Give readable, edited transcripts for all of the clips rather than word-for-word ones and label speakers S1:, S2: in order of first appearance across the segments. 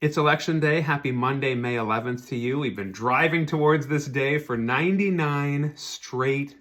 S1: It's election day. Happy Monday, May 11th to you. We've been driving towards this day for 99 straight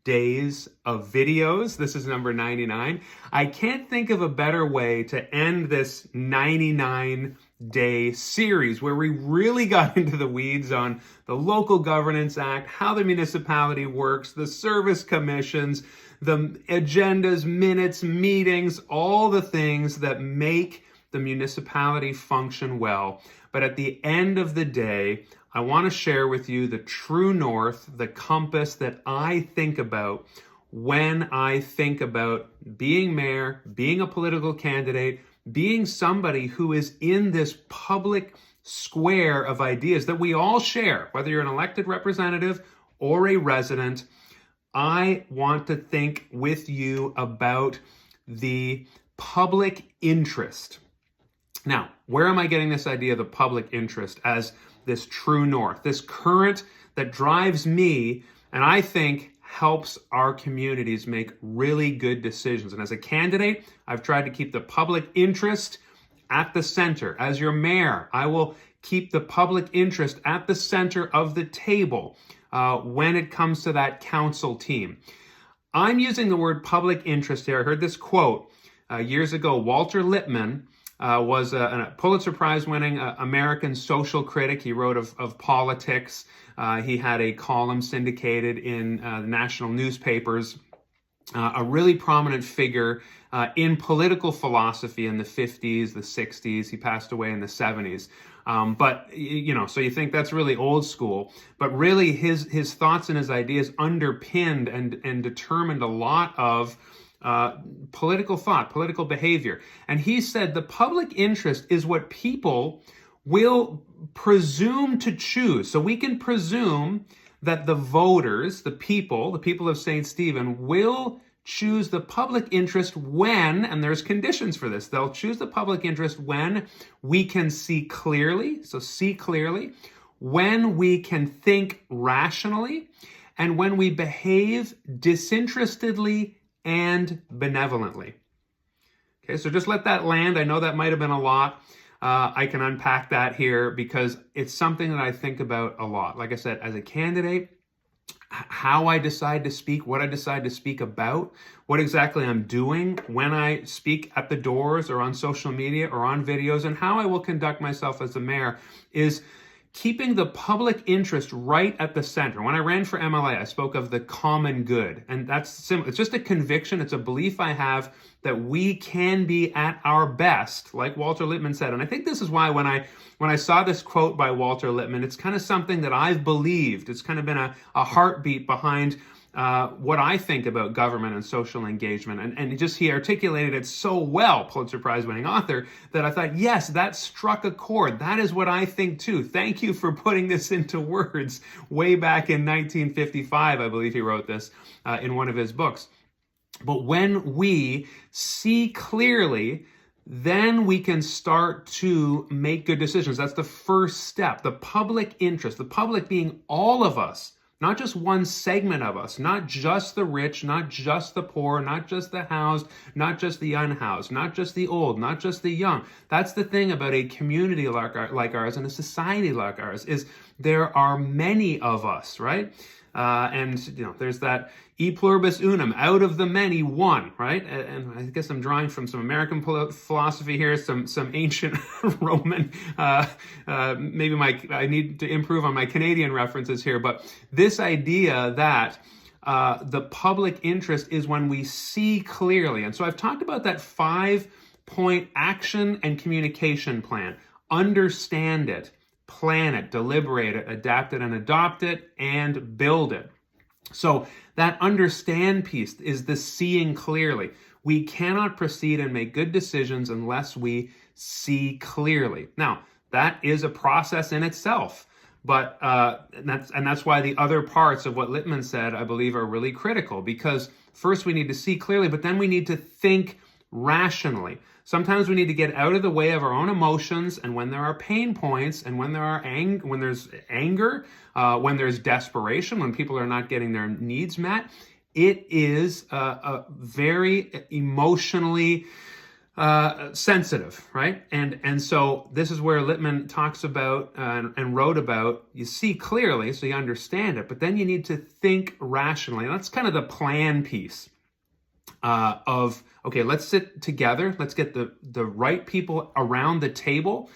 S1: days of videos. This is number 99. I can't think of a better way to end this 99-day series where we really got into the weeds on the Local Governance Act, how the municipality works, the service commissions, the agendas, minutes, meetings, all the things that make the municipality function well. But at the end of the day, I want to share with you the true north, the compass that I think about when I think about being mayor, being a political candidate, being somebody who is in this public square of ideas that we all share, whether you're an elected representative or a resident. I want to think with you about the public interest. Now, where am I getting this idea of the public interest as this true north, this current that drives me and I think helps our communities make really good decisions? And as a candidate, I've tried to keep the public interest at the center. As your mayor, I will keep the public interest at the center of the table when it comes to that council team. I'm using the word public interest here. I heard this quote years ago. Walter Lippmann was a Pulitzer Prize-winning American social critic. He wrote of politics. He had a column syndicated in national newspapers. A really prominent figure in political philosophy in the 50s, the 60s. He passed away in the 70s. But, you know, so you think that's really old school. But really his thoughts and his ideas underpinned and determined a lot of political thought, political behavior. And he said the public interest is what people will presume to choose. So we can presume that the voters, the people of St. Stephen will choose the public interest when, and there's conditions for this, they'll choose the public interest when we can see clearly, so see clearly, when we can think rationally, and when we behave disinterestedly and benevolently. Okay, so just let that land. I know that might have been a lot. I can unpack that here because it's something that I think about a lot. Like I said, as a candidate, how I decide to speak, what I decide to speak about, what exactly I'm doing when I speak at the doors or on social media or on videos, and how I will conduct myself as a mayor is keeping the public interest right at the center. When I ran for MLA, I spoke of the common good. And that's simple. It's just a conviction. It's a belief I have that we can be at our best, like Walter Lippmann said. And I think this is why when I saw this quote by Walter Lippmann, it's kind of something that I've believed. It's kind of been a heartbeat behind what I think about government and social engagement. And he articulated it so well, Pulitzer Prize winning author, that I thought, yes, that struck a chord. That is what I think too. Thank you for putting this into words. Way back in 1955, I believe he wrote this in one of his books. But when we see clearly, then we can start to make good decisions. That's the first step. The public interest, the public being all of us, not just one segment of us, not just the rich, not just the poor, not just the housed, not just the unhoused, not just the old, not just the young. That's the thing about a community like ours and a society like ours, is there are many of us, right? And, you know, there's that e pluribus unum, out of the many, one, right? And I guess I'm drawing from some American philosophy here, some ancient Roman, maybe I need to improve on my Canadian references here, but this idea that the public interest is when we see clearly. And so I've talked about that 5-point action and communication plan. Understand it, plan it, deliberate it, adapt it and adopt it, and build it. So that understand piece is the seeing clearly. We cannot proceed and make good decisions unless we see clearly. Now, that is a process in itself, but that's why the other parts of what Lippmann said, I believe, are really critical, because first we need to see clearly, but then we need to think rationally. Sometimes we need to get out of the way of our own emotions, and when there are pain points, and when there's anger, when there's desperation, when people are not getting their needs met, it is a very emotionally sensitive, right? And so this is where Lippmann talks about and wrote about, you see clearly so you understand it, but then you need to think rationally. And that's kind of the plan piece of, okay, let's sit together. Let's get the right people around the table,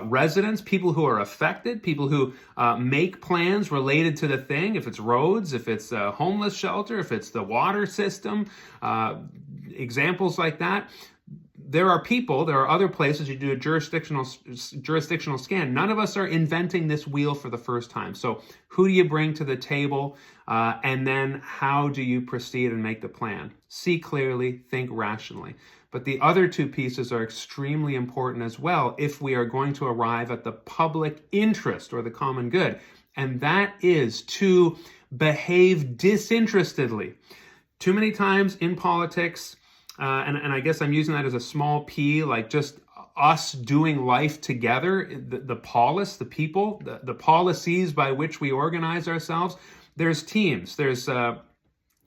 S1: residents, people who are affected, people who make plans related to the thing, if it's roads, if it's a homeless shelter, if it's the water system, examples like that. There are other places you do a jurisdictional scan. None of us are inventing this wheel for the first time. So who do you bring to the table? And then how do you proceed and make the plan? See clearly, think rationally. But the other two pieces are extremely important as well if we are going to arrive at the public interest or the common good. And that is to behave disinterestedly. Too many times in politics, and I guess I'm using that as a small p, like just us doing life together, the polis, the people, the policies by which we organize ourselves. There's teams. There's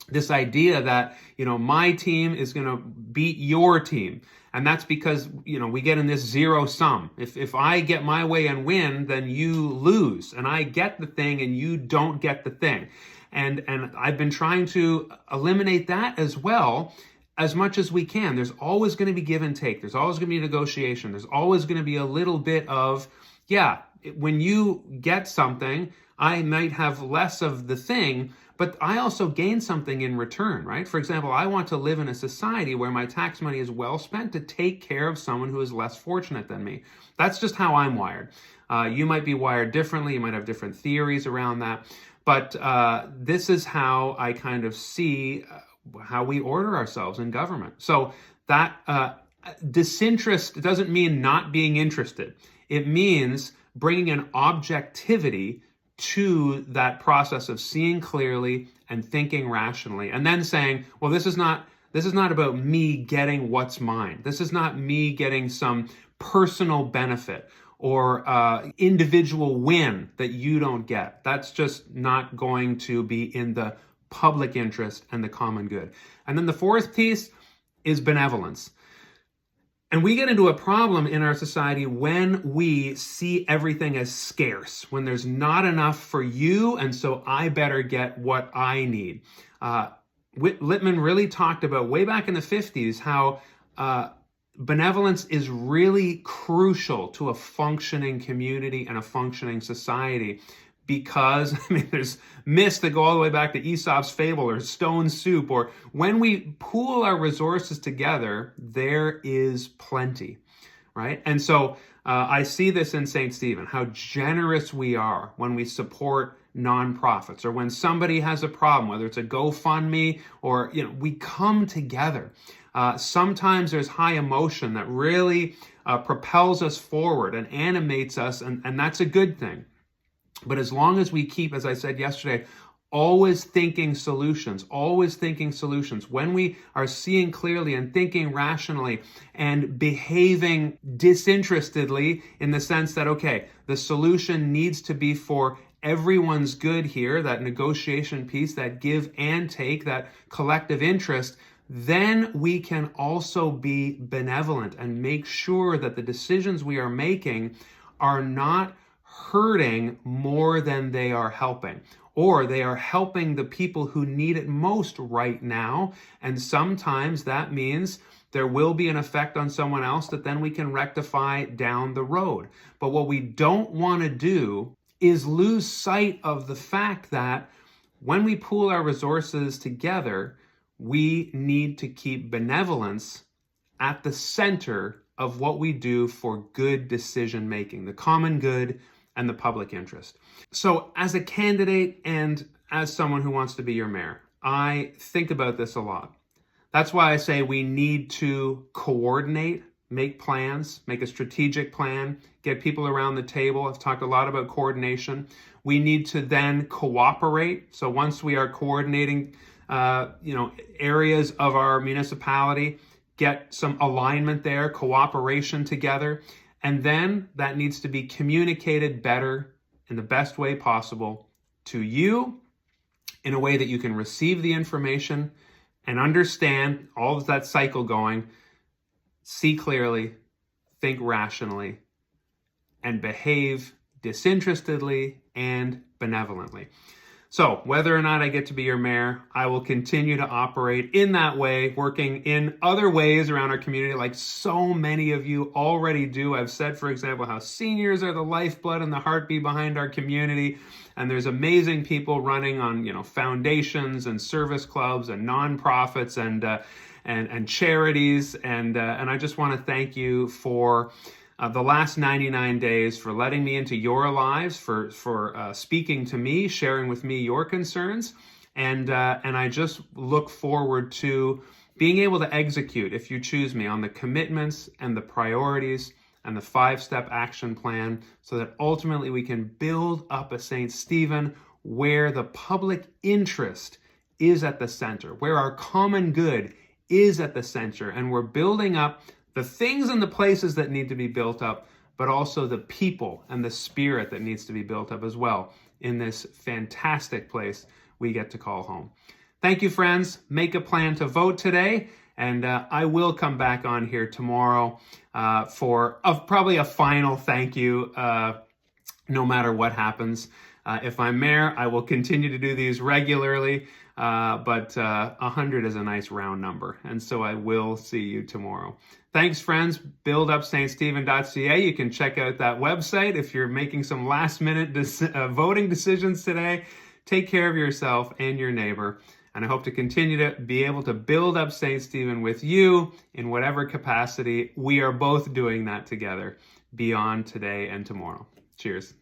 S1: this idea that, my team is going to beat your team. And that's because, we get in this zero sum. If I get my way and win, then you lose. And I get the thing and you don't get the thing. And I've been trying to eliminate that as well, as much as we can. There's always going to be give and take. There's always going to be negotiation. There's always going to be a little bit of, when you get something, I might have less of the thing, but I also gain something in return, right? For example, I want to live in a society where my tax money is well spent to take care of someone who is less fortunate than me. That's just how I'm wired. You might be wired differently. You might have different theories around that. But this is how I kind of see how we order ourselves in government. So that disinterest doesn't mean not being interested. It means bringing an objectivity to that process of seeing clearly and thinking rationally, and then saying, well, this is not about me getting what's mine. This is not me getting some personal benefit or individual win that you don't get. That's just not going to be in the public interest and the common good. And then the fourth piece is benevolence. And we get into a problem in our society when we see everything as scarce, when there's not enough for you, and so I better get what I need. Lippmann really talked about way back in the 50s how benevolence is really crucial to a functioning community and a functioning society. Because, there's myths that go all the way back to Aesop's fable or stone soup, or when we pool our resources together, there is plenty, right? And so I see this in St. Stephen, how generous we are when we support nonprofits, or when somebody has a problem, whether it's a GoFundMe or, we come together. Sometimes there's high emotion that really propels us forward and animates us, and that's a good thing. But as long as we keep, as I said yesterday, always thinking solutions, when we are seeing clearly and thinking rationally and behaving disinterestedly in the sense that, okay, the solution needs to be for everyone's good here, that negotiation piece, that give and take, that collective interest, then we can also be benevolent and make sure that the decisions we are making are not hurting more than they are helping, or they are helping the people who need it most right now. And sometimes that means there will be an effect on someone else that then we can rectify down the road. But what we don't want to do is lose sight of the fact that when we pool our resources together, we need to keep benevolence at the center of what we do for good decision making, the common good and the public interest. So as a candidate and as someone who wants to be your mayor, I think about this a lot. That's why I say we need to coordinate, make plans, make a strategic plan, get people around the table. I've talked a lot about coordination. We need to then cooperate. So once we are coordinating, areas of our municipality, get some alignment there, cooperation together. And then that needs to be communicated better in the best way possible to you, in a way that you can receive the information and understand all of that cycle going, see clearly, think rationally, and behave disinterestedly and benevolently. So whether or not I get to be your mayor, I will continue to operate in that way, working in other ways around our community like so many of you already do. I've said, for example, how seniors are the lifeblood and the heartbeat behind our community. And there's amazing people running on, foundations and service clubs and nonprofits and charities. And I just want to thank you for the last 99 days, for letting me into your lives, for speaking to me, sharing with me your concerns. And I just look forward to being able to execute, if you choose me, on the commitments and the priorities and the 5-step action plan, so that ultimately we can build up a St. Stephen where the public interest is at the center, where our common good is at the center, and we're building up the things and the places that need to be built up, but also the people and the spirit that needs to be built up as well in this fantastic place we get to call home. Thank you, friends. Make a plan to vote today, and I will come back on here tomorrow for probably a final thank you, no matter what happens. If I'm mayor, I will continue to do these regularly, but 100 is a nice round number, and so I will see you tomorrow. Thanks, friends. BuildUpStStephen.ca. You can check out that website if you're making some last-minute voting decisions today. Take care of yourself and your neighbor, and I hope to continue to be able to build up St. Stephen with you in whatever capacity. We are both doing that together beyond today and tomorrow. Cheers.